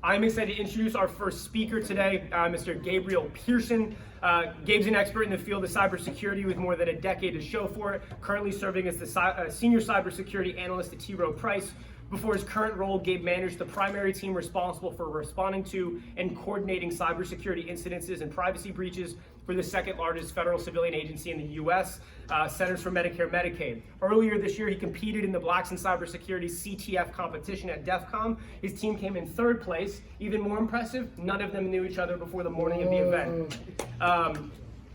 I'm excited to introduce our first speaker today, Mr. Gabriel Pearson. Gabe's an expert in the field of cybersecurity with more than a decade to show for it, currently serving as the senior cybersecurity analyst at T. Rowe Price. Before his current role, Gabe managed the primary team responsible for responding to and coordinating cybersecurity incidences and privacy breaches for the second largest federal civilian agency in the U.S., Centers for Medicare Medicaid. Earlier this year, he competed in the Blacks in Cybersecurity CTF competition at DEF CON. His team came in third place. Even more impressive, none of them knew each other before the morning of the event.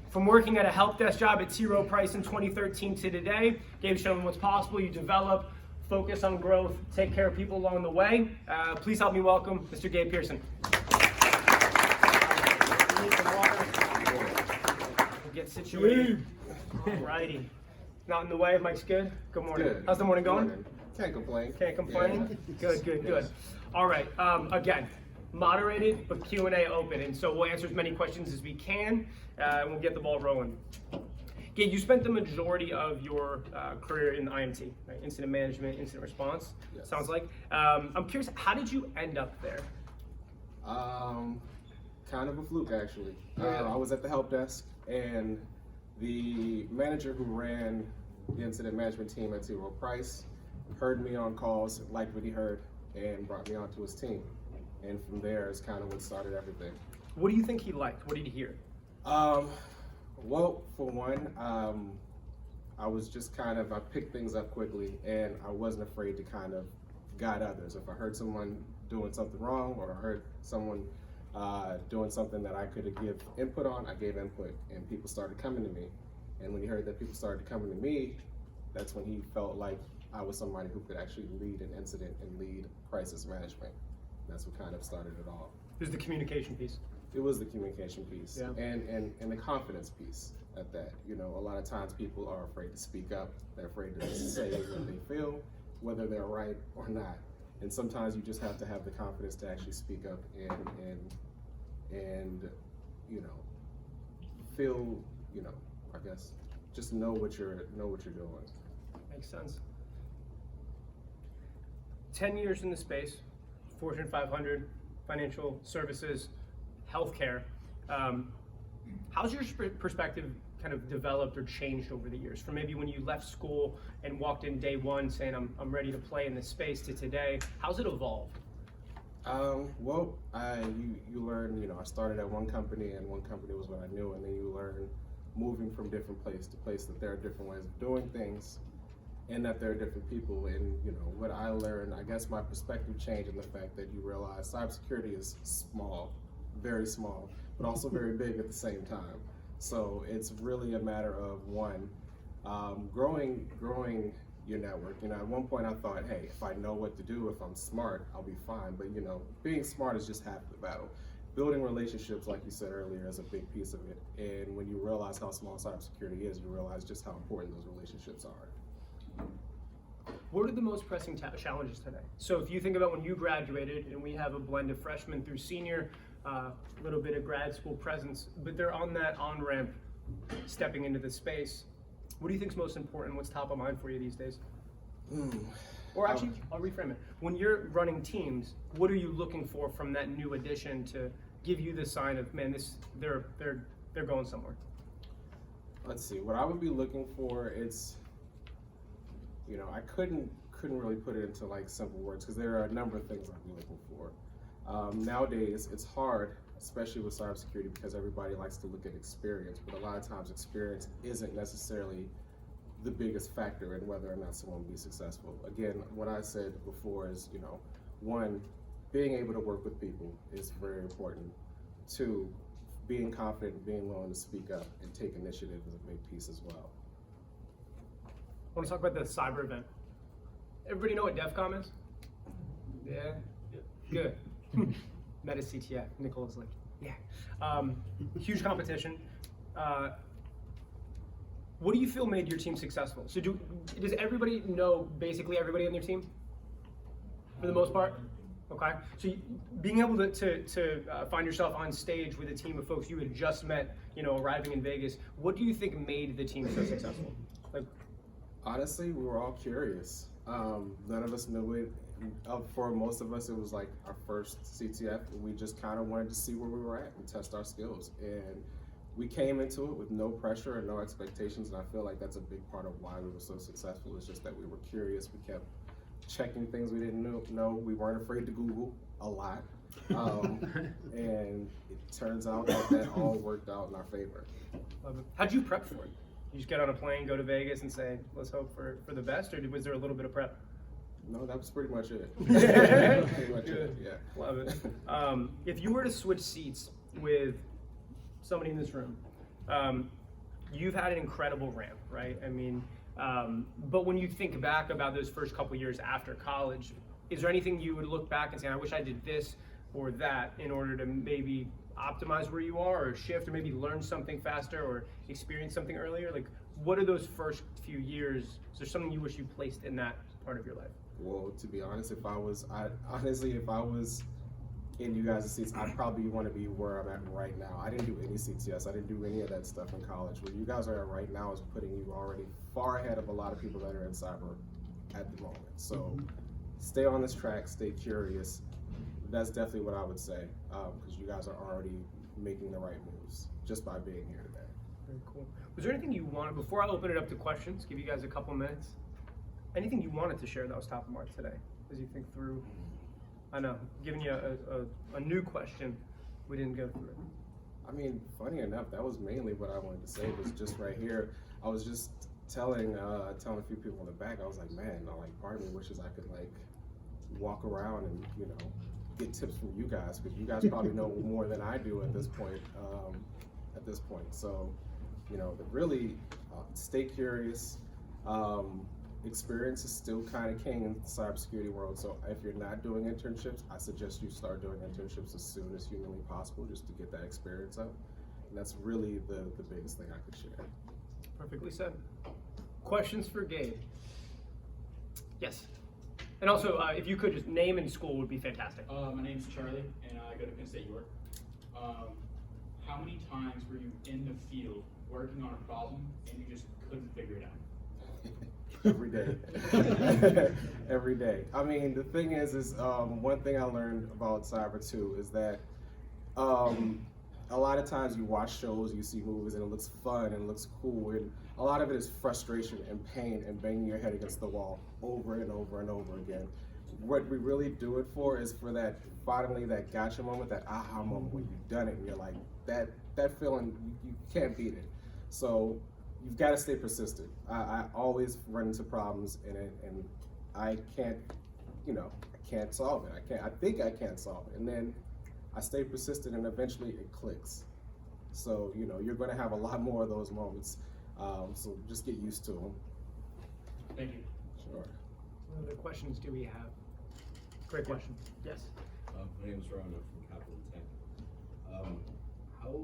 From working at a help desk job at T. Rowe Price in 2013 to today, Gabe's shown what's possible. You develop, focus on growth, take care of people along the way. Please help me welcome Mr. Gabe Pearson. Get situated. Alrighty. Not in the way. Mike's good. Good morning. Good. How's the morning going? Morning. Can't complain. Can't complain. Yeah. Good. All right. Again, moderated but Q&A open, and so we'll answer as many questions as we can, and we'll get the ball rolling. Gabe, you spent the majority of your career in the IMT, right? Incident management, incident response. Yes. Sounds like. I'm curious, how did you end up there? Kind of a fluke, actually. Yeah. I was at the help desk, and the manager who ran the incident management team at T. Rowe Price heard me on calls, liked what he heard, and brought me onto his team. And from there is kind of what started everything. What do you think he liked? What did he hear? Well, for one, I was just I picked things up quickly, and I wasn't afraid to kind of guide others. If I heard someone doing something wrong, or I heard someone doing something that I could give input on, I gave input, and people started coming to me. And when he heard that people started coming to me, that's when he felt like I was somebody who could actually lead an incident and lead crisis management. That's what kind of started it all. It was the communication piece. It was the communication piece, yeah. and the confidence piece at that. You know, a lot of times people are afraid to speak up. They're afraid to say what they feel, whether they're right or not. And sometimes you just have to have the confidence to actually speak up and you know, feel, you know, I guess just know what you're doing. Makes sense. 10 years in the space, Fortune 500, financial services, healthcare. How's your perspective kind of developed or changed over the years? From maybe when you left school and walked in day one saying I'm ready to play in this space to today, how's it evolved? Well, you learn, you know, I started at one company, and one company was what I knew, and then you learn moving from different place to place that there are different ways of doing things, and that there are different people. And you know, what I learned, I guess my perspective changed in the fact that you realize cybersecurity is small, very small, but also very big at the same time. So it's really a matter of one, growing your network. You know, at one point I thought, hey, if I know what to do, if I'm smart, I'll be fine. But you know, being smart is just half the battle. Building relationships, like you said earlier, is a big piece of it. And when you realize how small cybersecurity is, you realize just how important those relationships are. What are the most pressing challenges today? So if you think about when you graduated, and we have a blend of freshman through senior, a little bit of grad school presence, but they're on that on-ramp, stepping into the space. What do you think is most important? What's top of mind for you these days? Or actually, I'll reframe it. When you're running teams, what are you looking for from that new addition to give you the sign of, man, they're going somewhere? Let's see. What I would be looking for, it's, you know, I couldn't really put it into like simple words, because there are a number of things I'd be looking for. Nowadays, it's hard, especially with cybersecurity, because everybody likes to look at experience, but a lot of times experience isn't necessarily the biggest factor in whether or not someone will be successful. Again, what I said before is, you know, one, being able to work with people is very important. Two, being confident, being willing to speak up and take initiative is a big piece as well. I want to talk about the cyber event. Everybody know what DEF CON is? Yeah? Good. Meta CTF, Nicola's like, yeah. Huge competition. What do you feel made your team successful? So does everybody know basically everybody on their team? For the most part? Okay. So being able to find yourself on stage with a team of folks you had just met, you know, arriving in Vegas, what do you think made the team so successful? Like, honestly, we were all curious. None of us knew it. For most of us, it was like our first CTF. We just kind of wanted to see where we were at and test our skills. And we came into it with no pressure and no expectations. And I feel like that's a big part of why we were so successful. It's just that we were curious. We kept checking things we didn't know. We weren't afraid to Google a lot. And it turns out that all worked out in our favor. Love it. How'd you prep for it? You just get on a plane, go to Vegas, and say, let's hope for the best, or was there a little bit of prep? No, that was pretty much it. Pretty much it, yeah. Love it. If you were to switch seats with somebody in this room, you've had an incredible ramp, right? I mean, but when you think back about those first couple years after college, is there anything you would look back and say, I wish I did this or that in order to maybe optimize where you are, or shift, or maybe learn something faster, or experience something earlier? Like, what are those first few years? Is there something you wish you placed in that part of your life? Well, to be honest, if I was in you guys' seats, I'd probably want to be where I'm at right now. I didn't do any CTS. I didn't do any of that stuff in college. Where you guys are at right now is putting you already far ahead of a lot of people that are in cyber at the moment. So stay on this track, stay curious. That's definitely what I would say, because you guys are already making the right moves just by being here today. Very cool. Was there anything you wanted, before I open it up to questions, give you guys a couple minutes, anything you wanted to share that was top of mind today as you think through? I know, giving you a new question, we didn't go through it. I mean, funny enough, that was mainly what I wanted to say, was just right here. I was just telling a few people in the back, I was like, man, part of me wishes I could walk around and, get tips from you guys, because you guys probably know more than I do at this point. So, really stay curious. Experience is still kind of king in the cybersecurity world. So if you're not doing internships, I suggest you start doing internships as soon as humanly possible, just to get that experience up. And that's really the biggest thing I could share. Perfectly said. Questions for Gabe? Yes. And also, if you could just name and school would be fantastic. My name's Charlie, and I go to Penn State York. How many times were you in the field working on a problem and you just couldn't figure it out? Every day. Every day. I mean, the thing is one thing I learned about cyber too is that a lot of times you watch shows, you see movies, and it looks fun and it looks cool, and a lot of it is frustration and pain and banging your head against the wall over and over and over again. What we really do it for is for that, finally, that gotcha moment, that aha moment when you've done it and you're like, that feeling, you can't beat it. So you've got to stay persistent. I always run into problems and I can't, I can't solve it. I think I can't solve it. And then I stay persistent and eventually it clicks. So, you're going to have a lot more of those moments. So just get used to them. Thank you. Sure. What other questions do we have? Great question. Yes. My name is Rowe. I'm from Capital Tech. How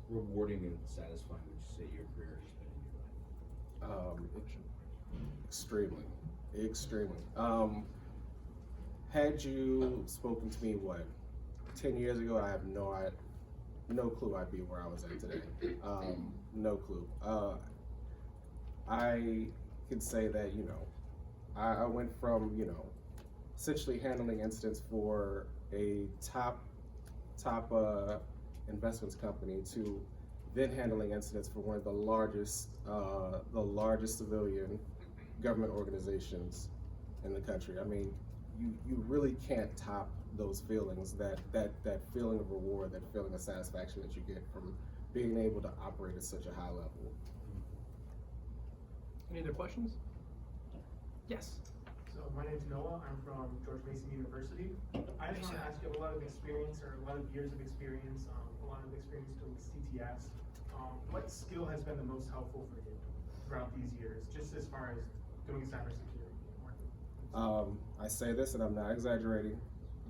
rewarding and satisfying would you say your career has been in your life? Extremely. Had you spoken to me, 10 years ago, I have no clue I'd be where I was at today. No clue. I could say that, I went from, essentially handling incidents for a top investments company to then handling incidents for one of the largest civilian government organizations in the country. I mean, you really can't top those feelings, that feeling of reward, that feeling of satisfaction that you get from being able to operate at such a high level. Any other questions? Yes. So my name's Noah. I'm from George Mason University. I just want to ask you, a lot of experience, or a lot of years of experience, a lot of experience doing CTS. What skill has been the most helpful for you throughout these years, just as far as doing cybersecurity? I say this, and I'm not exaggerating,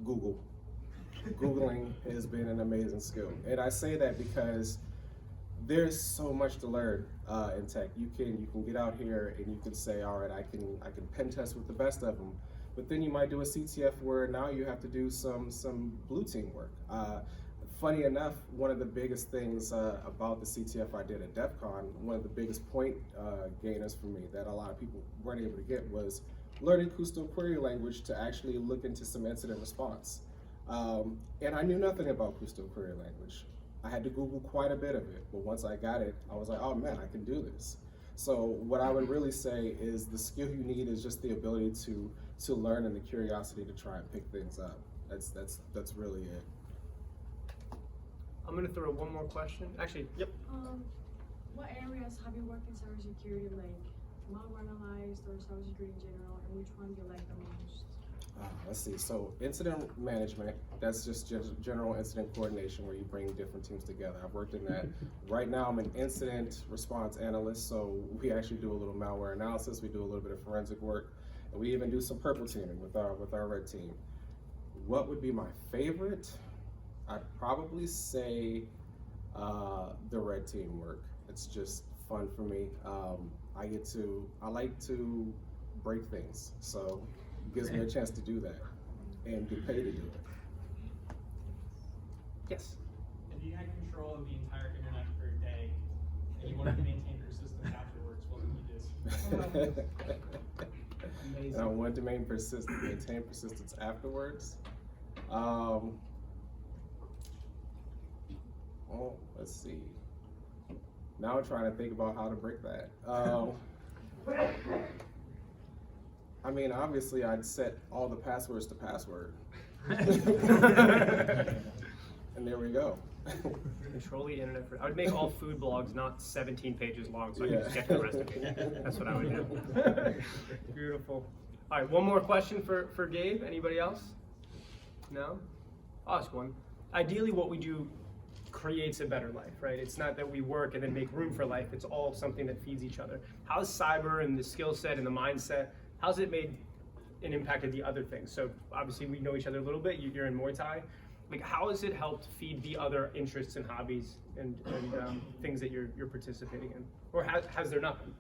Google. Googling has been an amazing skill. And I say that because there's so much to learn in tech. You can get out here and you can say, all right, I can pen test with the best of them. But then you might do a CTF where now you have to do some blue team work. Funny enough, one of the biggest things about the CTF I did at DEF CON, one of the biggest point gainers for me that a lot of people weren't able to get was learning custom query language to actually look into some incident response. And I knew nothing about custom query language. I had to Google quite a bit of it, but once I got it, I was like, oh man, I can do this. So what I would really say is the skill you need is just the ability to learn and the curiosity to try and pick things up. That's really it. I'm gonna throw one more question. Actually, yep. What areas have you worked in cybersecurity, like malware analyzed or cybersecurity in general, and which one do you like the most? Let's see, so incident management, that's just general incident coordination where you bring different teams together. I've worked in that. Right now I'm an incident response analyst, so we actually do a little malware analysis, we do a little bit of forensic work, and we even do some purple teaming with our red team. What would be my favorite? I'd probably say the red team work. It's just fun for me. I like to break things, so it gives me a chance to do that and get paid to do it. Yes. If you had control of the entire internet for a day and you wanted to maintain persistence afterwards, what would you do? Amazing. And I wanted to maintain persistence afterwards. Oh, let's see. Now I'm trying to think about how to break that. I mean, obviously, I'd set all the passwords to password. And there we go. Control the internet. I would make all food blogs not 17 pages long, so I can just get to the rest of it. That's what I would do. Beautiful. All right, one more question for Gabe. Anybody else? No? I'll ask one. Ideally, what we do creates a better life, right? It's not that we work and then make room for life. It's all something that feeds each other. How's cyber and the skill set and the mindset, how's it made and impacted the other things? So obviously we know each other a little bit. You're in Muay Thai. Like, how has it helped feed the other interests and hobbies and things that you're participating in? Or has there not been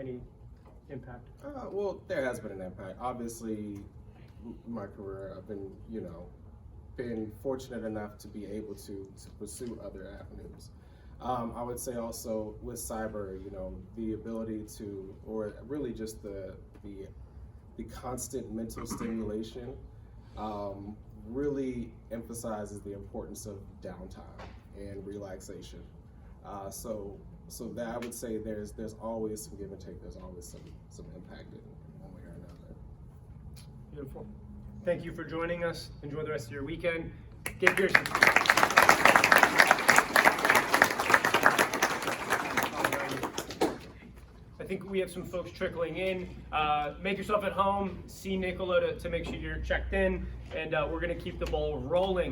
any impact? Well, there has been an impact. Obviously, my career, I've been, been fortunate enough to be able to pursue other avenues. I would say also with cyber, the ability to, or really just the constant mental stimulation, really emphasizes the importance of downtime and relaxation. So that I would say there's always some give and take. There's always some impact in one way or another. Beautiful. Thank you for joining us. Enjoy the rest of your weekend. Gabe Pearson. I think we have some folks trickling in. Make yourself at home. See Nicola to make sure you're checked in. And we're going to keep the ball rolling.